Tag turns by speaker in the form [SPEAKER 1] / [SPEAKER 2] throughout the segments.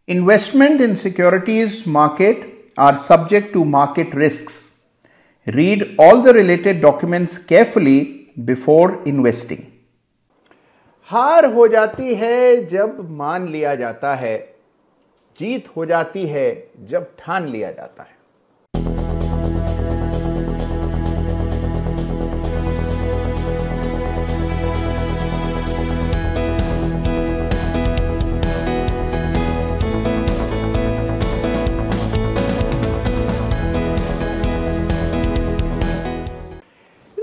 [SPEAKER 1] Investment in securities market are subject to market risks. Read all the related documents carefully before investing. हार हो जाती है जब मान लिया जाता है, जीत हो जाती है जब ठान लिया जाता है।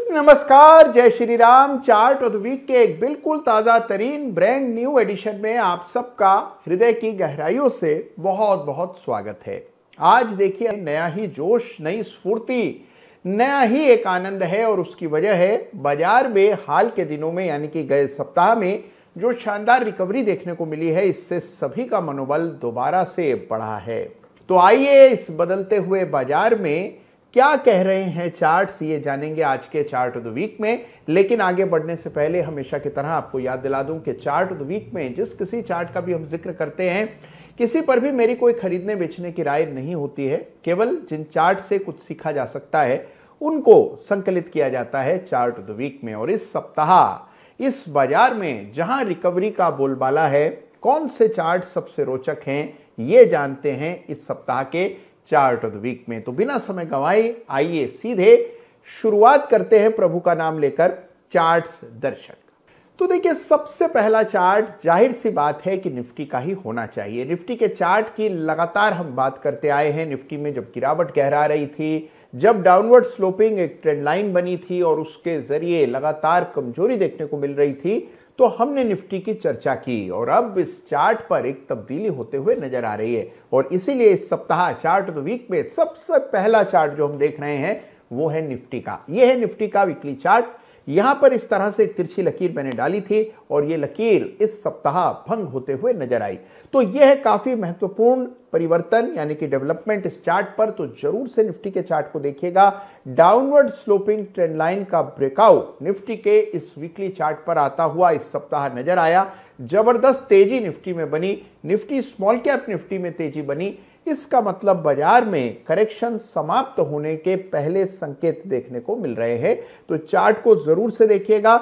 [SPEAKER 1] नमस्कार, जय Shri Ram. Chart of the week के एक बिल्कुल ताजा तरीन ब्रांड न्यू एडिशन में आप सबका हृदय की गहराइयों से बहुत बहुत स्वागत है। आज देखिए, नया ही जोश, नई स्फूर्ति, नया ही एक आनंद है और उसकी वजह है बाजार में हाल के दिनों में यानी कि गए सप्ताह में जो शानदार रिकवरी देखने को मिली है, इससे सभी का मनोबल दोबारा से बढ़ा है। तो आइए इस बदलते हुए बाजार में क्या कह रहे हैं चार्ट्स, ये जानेंगे आज के चार्ट ऑफ द वीक में। लेकिन आगे बढ़ने से पहले हमेशा की तरह आपको याद दिला दूं कि चार्ट ऑफ द वीक में जिस किसी चार्ट का भी हम जिक्र करते हैं, किसी पर भी मेरी कोई खरीदने बेचने की राय नहीं होती है। केवल जिन चार्ट से कुछ सीखा जा सकता है उनको संकलित किया जाता है चार्ट ऑफ द वीक में। और इस सप्ताह इस बाजार में जहां रिकवरी का बोलबाला है, कौन से चार्ट सबसे रोचक हैं, ये जानते हैं इस सप्ताह के चार्ट ऑफ द वीक में। तो बिना समय गंवाए आइए सीधे शुरुआत करते हैं प्रभु का नाम लेकर चार्ट्स दर्शन। तो देखिए, सबसे पहला चार्ट जाहिर सी बात है कि निफ्टी का ही होना चाहिए। निफ्टी के चार्ट की लगातार हम बात करते आए हैं। निफ्टी में जब गिरावट गहरा रही थी, जब डाउनवर्ड स्लोपिंग एक ट्रेंड लाइन बनी थी और उसके जरिए लगातार कमजोरी देखने को मिल रही थी, तो हमने निफ्टी की चर्चा की और अब इस चार्ट पर एक तब्दीली होते हुए नजर आ रही है। और इसीलिए इस सप्ताह चार्ट ऑफ द वीक में सबसे पहला चार्ट जो हम देख रहे हैं वो है निफ्टी का। यह है निफ्टी का वीकली चार्ट। यहां पर इस तरह से एक तिरछी लकीर मैंने डाली थी और यह लकीर इस सप्ताह भंग होते हुए नजर आई। तो यह है काफी महत्वपूर्ण परिवर्तन यानी कि डेवलपमेंट इस चार्ट पर। तो जरूर से निफ्टी के चार्ट को देखिएगा। डाउनवर्ड स्लोपिंग ट्रेंड लाइन का ब्रेकआउट निफ्टी के इस वीकली चार्ट पर आता हुआ इस सप्ताह नजर आया। जबरदस्त तेजी निफ्टी में बनी। निफ्टी स्मॉल कैप निफ्टी में तेजी बनी। इसका मतलब बाजार में करेक्शन समाप्त होने के पहले संकेत देखने को मिल रहे हैं। तो चार्ट को जरूर से देखिएगा।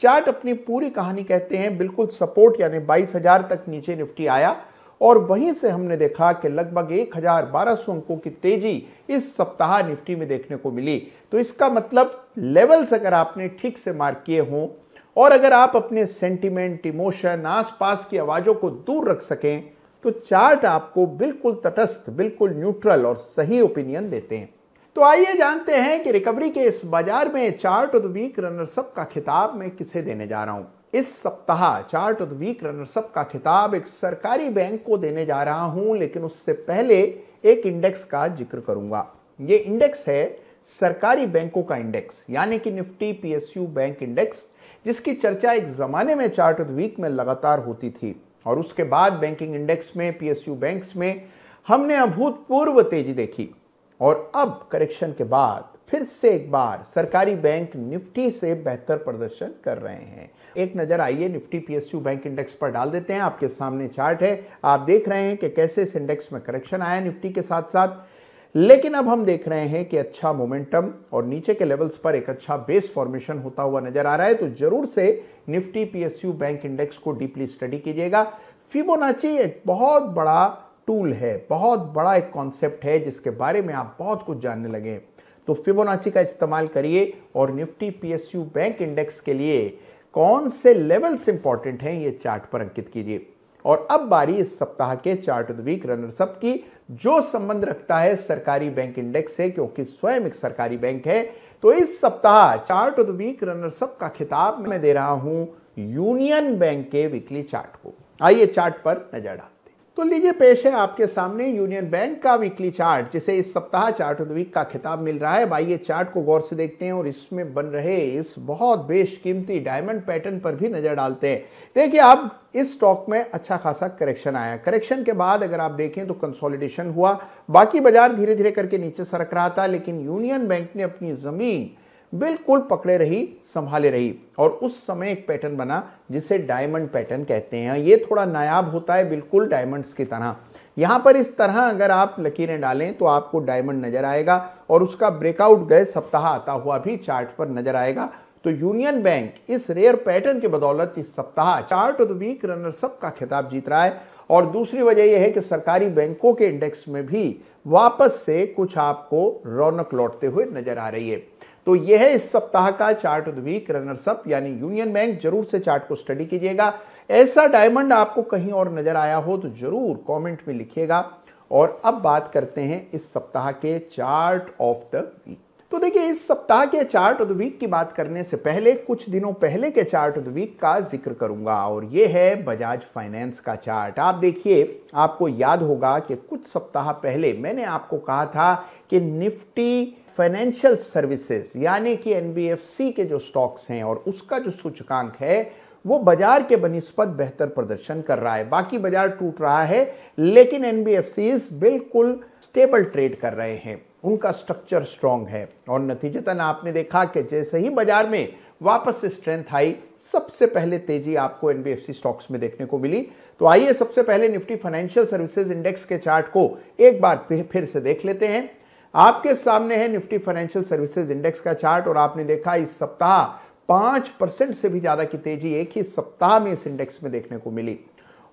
[SPEAKER 1] चार्ट अपनी पूरी कहानी कहते हैं बिल्कुल सपोर्ट यानी 22,000 तक नीचे निफ्टी आया और वहीं से हमने देखा कि लगभग 1,1200 अंकों की तेजी इस सप्ताह निफ्टी में देखने को मिली। तो इसका मतलब लेवल्स अगर आपने ठीक से मार्क किए हों और अगर आप अपने सेंटिमेंट, इमोशन, आसपास की आवाजों को दूर रख सकें, तो चार्ट आपको बिल्कुल तटस्थ, बिल्कुल न्यूट्रल और सही ओपिनियन देते हैं। तो आइए जानते हैं कि रिकवरी के इस बाजार में chart of the week runners up का खिताब मैं किसे देने जा रहा हूं। इस सप्ताह chart of the week runners up का खिताब एक सरकारी बैंक को देने जा रहा हूं, लेकिन उससे पहले एक इंडेक्स का जिक्र करूंगा। ये इंडेक्स है सरकारी बैंकों का इंडेक्स यानी कि निफ्टी पीएसयू बैंक इंडेक्स, जिसकी चर्चा एक जमाने में चार्ट ऑफ द वीक में लगातार होती थी। और उसके बाद बैंकिंग इंडेक्स में, पीएसयू बैंक्स में हमने अभूतपूर्व तेजी देखी और अब करेक्शन के बाद फिर से एक बार सरकारी बैंक निफ्टी से बेहतर प्रदर्शन कर रहे हैं। एक नजर आइए निफ्टी पीएसयू बैंक इंडेक्स पर डाल देते हैं। आपके सामने चार्ट है, आप देख रहे हैं कि कैसे इस इंडेक्स में करेक्शन आया निफ्टी के साथ साथ। लेकिन अब हम देख रहे हैं कि अच्छा मोमेंटम और नीचे के लेवल्स पर एक अच्छा बेस फॉर्मेशन होता हुआ नजर आ रहा है। तो जरूर से निफ्टी पीएसयू बैंक इंडेक्स को डीपली स्टडी कीजिएगा। फिबोनाची एक बहुत बड़ा टूल है, बहुत बड़ा एक कॉन्सेप्ट है जिसके बारे में आप बहुत कुछ जानने लगे। तो फिबोनाची का इस्तेमाल करिए और निफ्टी पीएसयू बैंक इंडेक्स के लिए कौन से लेवल्स इंपॉर्टेंट हैं ये चार्ट पर अंकित कीजिए। और अब बारी इस सप्ताह के chart of the week runners up की, जो संबंध रखता है सरकारी बैंक इंडेक्स से, क्योंकि स्वयं एक सरकारी बैंक है। तो इस सप्ताह chart of the week runners up का खिताब मैं दे रहा हूं यूनियन बैंक के वीकली चार्ट को। आइए चार्ट पर नजर डालते हैं। तो लीजिए, पेश है आपके सामने यूनियन बैंक का वीकली चार्ट, जिसे इस सप्ताह चार्ट ऑफ द वीक का खिताब मिल रहा है। आइए चार्ट को गौर से देखते हैं और इसमें बन रहे इस बहुत बेशकीमती डायमंड पैटर्न पर भी नजर डालते हैं। देखिए, अब इस स्टॉक में अच्छा खासा करेक्शन आया। करेक्शन के बाद अगर आप देखें तो कंसोलिडेशन हुआ। बाकी बाजार धीरे धीरे करके नीचे सरक रहा था, लेकिन यूनियन बैंक ने अपनी जमीन बिल्कुल पकड़े रही, संभाले रही और उस समय एक पैटर्न बना जिसे डायमंड पैटर्न कहते हैं। ये थोड़ा नायाब होता है, बिल्कुल डायमंड्स की तरह। यहां पर इस तरह अगर आप लकीरें डालें तो आपको डायमंड नजर आएगा और उसका ब्रेकआउट गए सप्ताह आता हुआ भी चार्ट पर नजर आएगा। तो यूनियन बैंक इस रेयर पैटर्न के बदौलत इस सप्ताह chart of the week runners up का खिताब जीत रहा है। और दूसरी वजह यह है कि सरकारी बैंकों के इंडेक्स में भी वापस से कुछ आपको रौनक लौटते हुए नजर आ रही है। तो यह है इस सप्ताह का chart of the week runners up यानी यूनियन बैंक। जरूर से चार्ट को स्टडी कीजिएगा। ऐसा डायमंड आपको कहीं और नजर आया हो तो जरूर कमेंट में लिखिएगा। और अब बात करते हैं इस सप्ताह के चार्ट ऑफ द वीक। तो देखिए, इस सप्ताह के चार्ट ऑफ द वीक की बात करने से पहले कुछ दिनों पहले के चार्ट ऑफ द वीक का जिक्र करूंगा और यह है बजाज फाइनेंस का चार्ट। आप देखिए, आपको याद होगा कि कुछ सप्ताह पहले मैंने आपको कहा था कि निफ्टी फाइनेंशियल सर्विसेज यानी कि एनबीएफसी के जो स्टॉक्स हैं और उसका जो सूचकांक है वो बाजार के बनिस्पत बेहतर प्रदर्शन कर रहा है। बाकी बाजार टूट रहा है लेकिन एनबीएफसीज बिल्कुल स्टेबल ट्रेड कर रहे हैं, उनका स्ट्रक्चर स्ट्रांग है। और नतीजतन आपने देखा कि जैसे ही बाजार में वापस से स्ट्रेंथ आई, सबसे पहले तेजी आपको एनबीएफसी स्टॉक्स में देखने को मिली। तो आइए सबसे पहले निफ्टी फाइनेंशियल सर्विसेज इंडेक्स के चार्ट को एक बार फिर से देख लेते हैं। आपके सामने है निफ्टी फाइनेंशियल सर्विसेज इंडेक्स का चार्ट और आपने देखा इस सप्ताह 5% से भी ज्यादा की तेजी एक ही सप्ताह में इस इंडेक्स में देखने को मिली।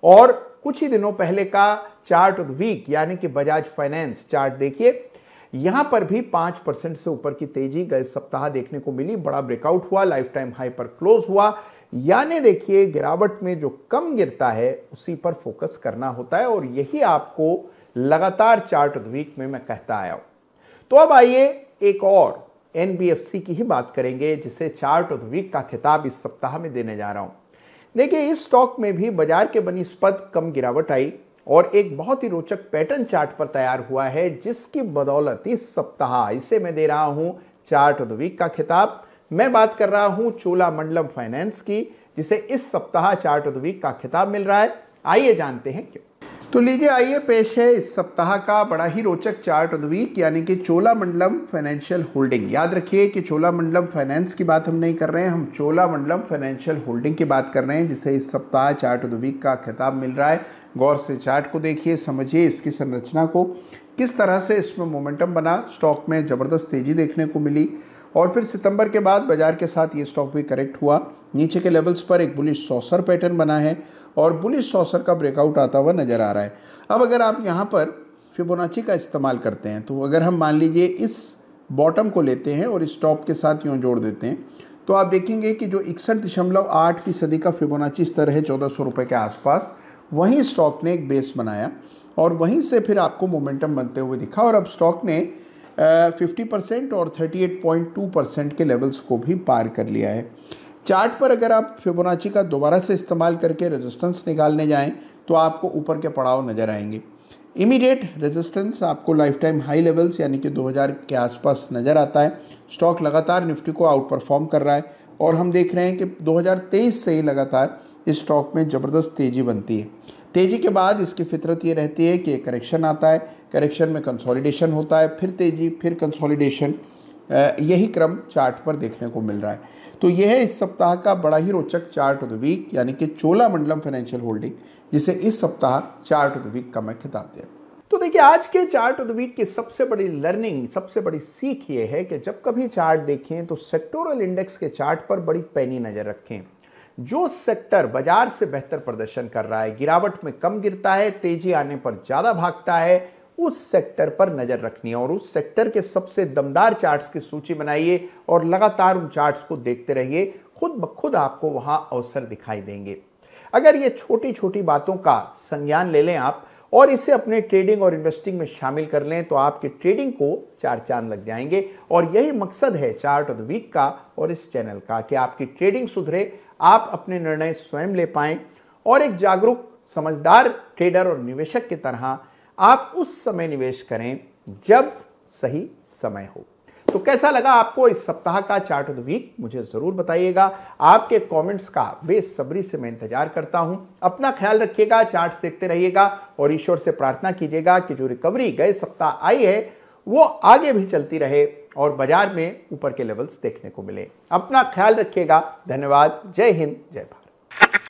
[SPEAKER 1] और कुछ ही दिनों पहले का चार्ट ऑफ द वीक यानी कि बजाज फाइनेंस चार्ट देखिए, यहां पर भी 5% से ऊपर की तेजी गए सप्ताह देखने को मिली। बड़ा ब्रेकआउट हुआ, लाइफ टाइम हाई पर क्लोज हुआ। यानी देखिए, गिरावट में जो कम गिरता है उसी पर फोकस करना होता है और यही आपको लगातार चार्ट ऑफ द वीक में मैं कहता आया हूं। तो अब आइए एक और एनबीएफसी की ही बात करेंगे जिसे चार्ट ऑफ द वीक का खिताब इस सप्ताह में देने जा रहा हूं। देखिए, इस स्टॉक में भी बाजार के बनिस्पत कम गिरावट आई और एक बहुत ही रोचक पैटर्न चार्ट पर तैयार हुआ है जिसकी बदौलत इस सप्ताह इसे मैं दे रहा हूं चार्ट ऑफ द वीक का खिताब। मैं बात कर रहा हूं चोलामंडलम फाइनेंस की, जिसे इस सप्ताह चार्ट ऑफ द वीक का खिताब मिल रहा है। आइए जानते हैं क्यों। तो लीजिए, आइए पेश है इस सप्ताह का बड़ा ही रोचक चार्ट ऑफ द वीक यानी कि चोलामंडलम फाइनेंशियल होल्डिंग। याद रखिए कि चोलामंडलम फाइनेंस की बात हम नहीं कर रहे हैं, हम चोलामंडलम फाइनेंशियल होल्डिंग की बात कर रहे हैं जिसे इस सप्ताह चार्ट ऑफ द वीक का खिताब मिल रहा है। गौर से चार्ट को देखिए, समझिए इसकी संरचना को, किस तरह से इसमें मोमेंटम बना, स्टॉक में ज़बरदस्त तेज़ी देखने को मिली और फिर सितंबर के बाद बाजार के साथ ये स्टॉक भी करेक्ट हुआ। नीचे के लेवल्स पर एक बुलिश सॉसर पैटर्न बना है और बुलिश सॉसर का ब्रेकआउट आता हुआ नज़र आ रहा है। अब अगर आप यहाँ पर फिबोनाची का इस्तेमाल करते हैं तो अगर हम मान लीजिए इस बॉटम को लेते हैं और इस टॉप के साथ यूँ जोड़ देते हैं तो आप देखेंगे कि जो 61.8% का फिबोनाची स्तर है 1400 रुपये के आसपास, वहीं स्टॉक ने एक बेस बनाया और वहीं से फिर आपको मोमेंटम बनते हुए दिखा और अब स्टॉक ने 50% और 38.2% के लेवल्स को भी पार कर लिया है। चार्ट पर अगर आप फिबोनाची का दोबारा से इस्तेमाल करके रेजिस्टेंस निकालने जाएं तो आपको ऊपर के पड़ाव नज़र आएंगे। इमीडिएट रेजिस्टेंस आपको लाइफ टाइम हाई लेवल्स यानी कि 2000 के आसपास नज़र आता है। स्टॉक लगातार निफ्टी को आउट परफॉर्म कर रहा है और हम देख रहे हैं कि 2023 से ही लगातार इस स्टॉक में ज़बरदस्त तेज़ी बनती है। तेज़ी के बाद इसकी फितरत ये रहती है कि करेक्शन आता है, करेक्शन में कंसोलिडेशन होता है, फिर तेज़ी, फिर कंसोलिडेशन, यही क्रम चार्ट पर देखने को मिल रहा है। तो यह है इस सप्ताह का बड़ा ही रोचक चार्ट ऑफ द वीक यानी कि चोलामंडलम फाइनेंशियल होल्डिंग, जिसे इस सप्ताह चार्ट ऑफ द वीक का मैं खिताब दिया। तो देखिए, आज के चार्ट ऑफ द वीक की सबसे बड़ी लर्निंग, सबसे बड़ी सीख ये है कि जब कभी चार्ट देखें तो सेक्टोरल इंडेक्स के चार्ट पर बड़ी पैनी नज़र रखें। जो सेक्टर बाजार से बेहतर प्रदर्शन कर रहा है, गिरावट में कम गिरता है, तेजी आने पर ज़्यादा भागता है, उस सेक्टर पर नजर रखनी है और उस सेक्टर के सबसे दमदार चार्ट्स की सूची बनाइए और लगातार उन चार्ट्स को देखते रहिए। खुद ब खुद आपको वहां अवसर दिखाई देंगे। अगर ये छोटी छोटी बातों का संज्ञान ले लें आप और इसे अपने ट्रेडिंग और इन्वेस्टिंग में शामिल कर लें तो आपकी ट्रेडिंग को 4 चांद लग जाएंगे। और यही मकसद है चार्ट ऑफ द वीक का और इस चैनल का कि आपकी ट्रेडिंग सुधरे, आप अपने निर्णय स्वयं ले पाएं और एक जागरूक समझदार ट्रेडर और निवेशक की तरह आप उस समय निवेश करें जब सही समय हो। तो कैसा लगा आपको इस सप्ताह का चार्ट ऑफ द वीक, मुझे जरूर बताइएगा। आपके कमेंट्स का बेसब्री से मैं इंतजार करता हूं। अपना ख्याल रखिएगा, चार्ट्स देखते रहिएगा और ईश्वर से प्रार्थना कीजिएगा कि जो रिकवरी गए सप्ताह आई है वो आगे भी चलती रहे और बाजार में ऊपर के लेवल्स देखने को मिले। अपना ख्याल रखिएगा। धन्यवाद। जय हिंद, जय भारत।